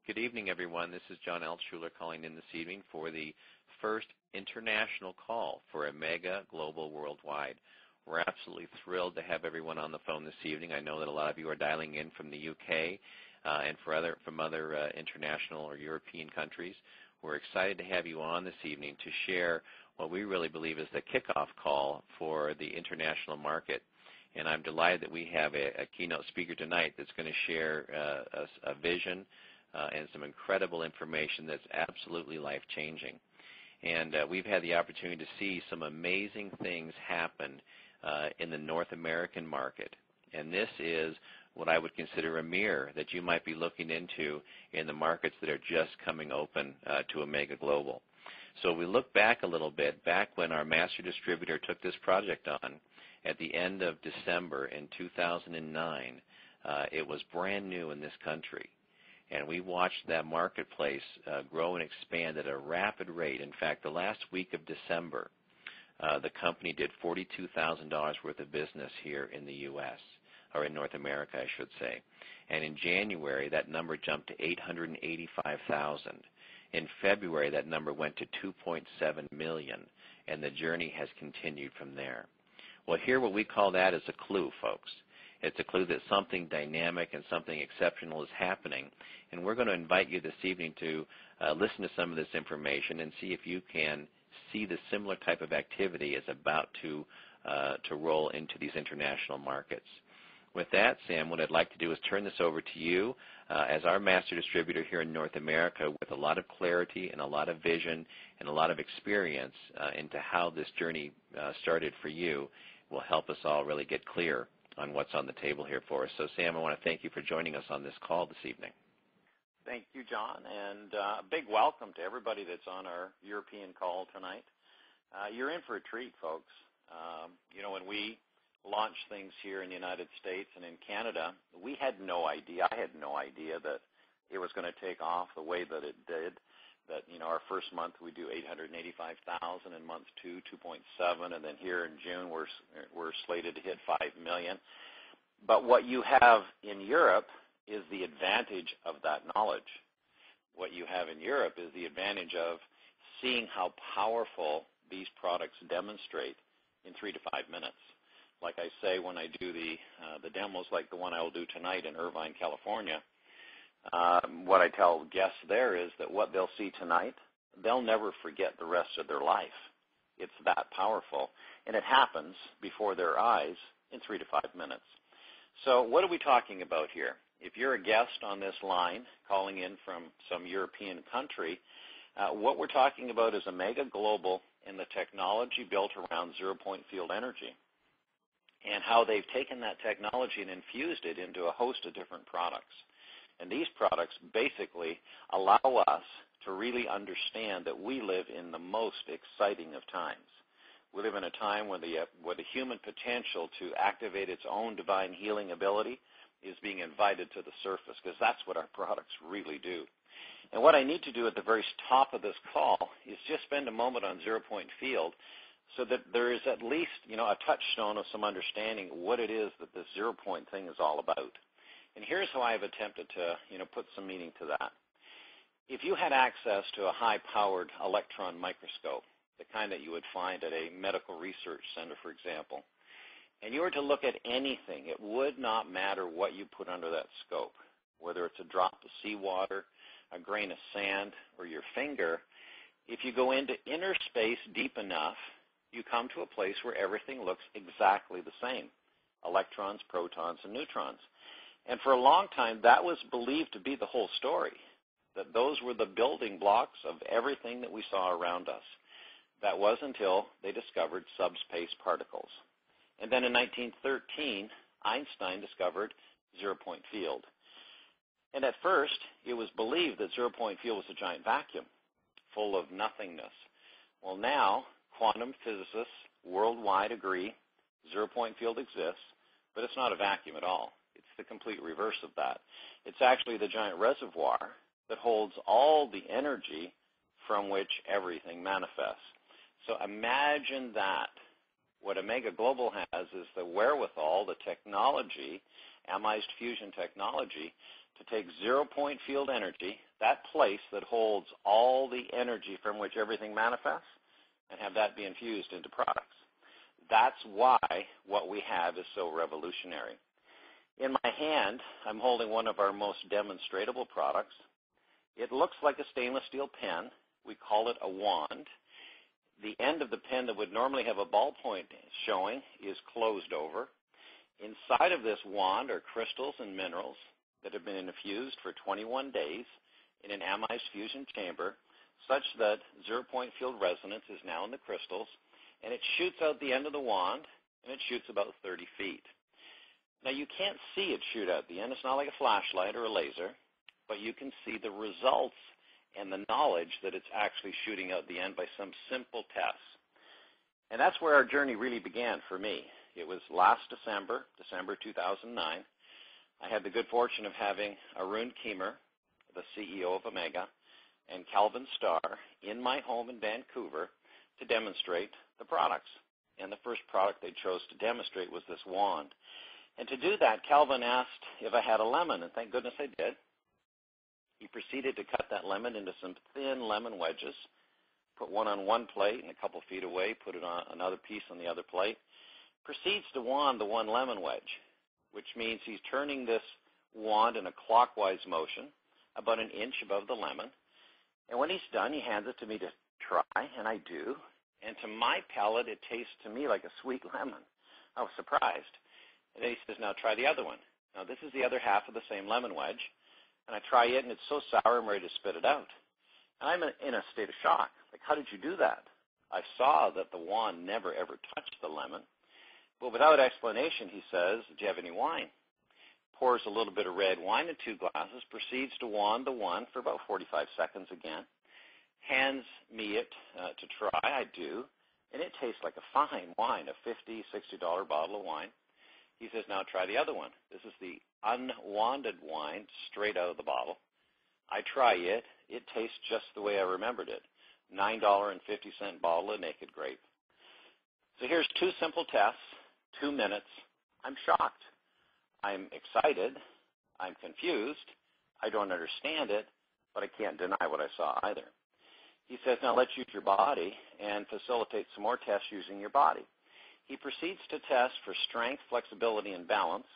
Good evening, everyone. This is John Altshuler calling in this evening for the first international call for Amega Global Worldwide. We're absolutely thrilled to have everyone on the phone this evening. I know that a lot of you are dialing in from the UK and from other international or European countries. We're excited to have you on this evening to share what we really believe is the kickoff call for the international market. And I'm delighted that we have a keynote speaker tonight that's going to share a vision and some incredible information that's absolutely life-changing. And we've had the opportunity to see some amazing things happen in the North American market. And this is what I would consider a mirror that you might be looking into in the markets that are just coming open to Amega Global. So we look back a little bit, back when our master distributor took this project on at the end of December in 2009. It was brand new in this country. And we watched that marketplace grow and expand at a rapid rate. In fact, the last week of December, the company did $42,000 worth of business here in the U.S., or in North America, I should say. And in January, that number jumped to $885,000. In February, that number went to $2.7 million, and the journey has continued from there. Well, here what we call that is a clue, folks. It's a clue that something dynamic and something exceptional is happening, and we're going to invite you this evening to listen to some of this information and see if you can see the similar type of activity is about to roll into these international markets. With that, Sam, what I'd like to do is turn this over to you as our master distributor here in North America with a lot of clarity and a lot of vision and a lot of experience into how this journey started for you will help us all really get clear on what's on the table here for us. So, Sam, I want to thank you for joining us on this call this evening. Thank you, John, and a big welcome to everybody that's on our European call tonight. You're in for a treat, folks. When we launched things here in the United States and in Canada, we had no idea, I had no idea that it was going to take off the way that it did. That, our first month we do $885,000, in month 2, 2.7, and then here in June we're slated to hit $5 million. But what you have in Europe is the advantage of that knowledge. What you have in Europe is the advantage of seeing how powerful these products demonstrate in 3 to 5 minutes. Like I say, when I do the demos like the one I will do tonight in Irvine, California, what I tell guests there is that what they'll see tonight, they'll never forget the rest of their life. It's that powerful, and it happens before their eyes in 3 to 5 minutes. So what are we talking about here? If you're a guest on this line calling in from some European country, what we're talking about is Amega Global and the technology built around zero-point field energy, and how they've taken that technology and infused it into a host of different products. And these products basically allow us to really understand that we live in the most exciting of times. We live in a time where the human potential to activate its own divine healing ability is being invited to the surface, because that's what our products really do. And what I need to do at the very top of this call is just spend a moment on zero-point field so that there is at least, a touchstone of some understanding what it is that this zero-point thing is all about. And here's how I've attempted to, put some meaning to that. If you had access to a high-powered electron microscope, the kind that you would find at a medical research center, for example, and you were to look at anything, it would not matter what you put under that scope, whether it's a drop of seawater, a grain of sand, or your finger. If you go into inner space deep enough, you come to a place where everything looks exactly the same: electrons, protons, and neutrons. And for a long time, that was believed to be the whole story, that those were the building blocks of everything that we saw around us. That was until they discovered subspace particles. And then in 1913, Einstein discovered zero-point field. And at first, it was believed that zero-point field was a giant vacuum full of nothingness. Well, now, quantum physicists worldwide agree zero-point field exists, but it's not a vacuum at all. It's the complete reverse of that. It's actually the giant reservoir that holds all the energy from which everything manifests. So imagine that. What Amega Global has is the wherewithal, the technology, amized fusion technology, to take zero-point field energy, that place that holds all the energy from which everything manifests, and have that be infused into products. That's why what we have is so revolutionary. In my hand, I'm holding one of our most demonstratable products. It looks like a stainless steel pen. We call it a wand. The end of the pen that would normally have a ballpoint showing is closed over. Inside of this wand are crystals and minerals that have been infused for 21 days in an amized fusion chamber such that zero-point field resonance is now in the crystals, and it shoots out the end of the wand, and it shoots about 30 feet. Now, you can't see it shoot out the end. It's not like a flashlight or a laser, but you can see the results and the knowledge that it's actually shooting out the end by some simple tests. And that's where our journey really began for me. It was last December 2009. I had the good fortune of having Arun Keemer, the CEO of Amega, and Calvin Starr in my home in Vancouver to demonstrate the products. And the first product they chose to demonstrate was this wand. And to do that, Calvin asked if I had a lemon, and thank goodness I did. He proceeded to cut that lemon into some thin lemon wedges, put one on one plate and a couple feet away, put it on another piece on the other plate, proceeds to wand the one lemon wedge, which means he's turning this wand in a clockwise motion about an inch above the lemon. And when he's done, he hands it to me to try, and I do. And to my palate, it tastes to me like a sweet lemon. I was surprised. And then he says, now try the other one. Now, this is the other half of the same lemon wedge. And I try it, and it's so sour, I'm ready to spit it out. And I'm in a state of shock. Like, how did you do that? I saw that the wand never, ever touched the lemon. But without explanation, he says, do you have any wine? Pours a little bit of red wine in 2 glasses, proceeds to wand the one for about 45 seconds again, hands me it to try. I do, and it tastes like a fine wine, a $50, $60 bottle of wine. He says, now try the other one. This is the unwanded wine straight out of the bottle. I try it. It tastes just the way I remembered it, $9.50 bottle of Naked Grape. So here's 2 simple tests, 2 minutes. I'm shocked. I'm excited. I'm confused. I don't understand it, but I can't deny what I saw either. He says, now let's use your body and facilitate some more tests using your body. He proceeds to test for strength, flexibility, and balance.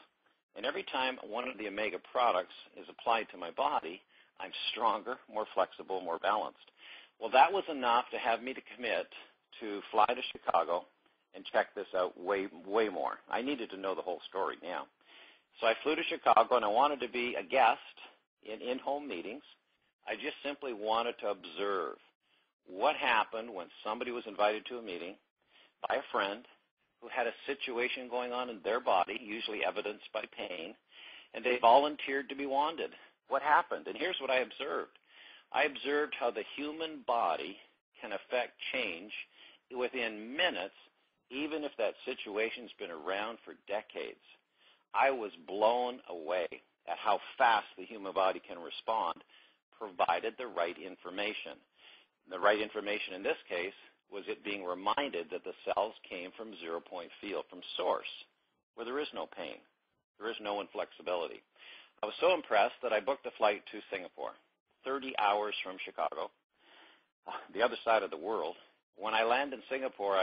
And every time one of the Amega products is applied to my body, I'm stronger, more flexible, more balanced. Well, that was enough to have me to commit to fly to Chicago and check this out way more. I needed to know the whole story now. So I flew to Chicago, and I wanted to be a guest in home meetings. I just simply wanted to observe what happened when somebody was invited to a meeting by a friend who had a situation going on in their body, usually evidenced by pain, and they volunteered to be wanded. What happened? And here's what I observed. I observed how the human body can affect change within minutes, even if that situation's been around for decades. I was blown away at how fast the human body can respond, provided the right information. The right information in this case was it being reminded that the cells came from zero-point field, from source, where there is no pain, there is no inflexibility. I was so impressed that I booked a flight to Singapore, 30 hours from Chicago, the other side of the world. When I land in Singapore,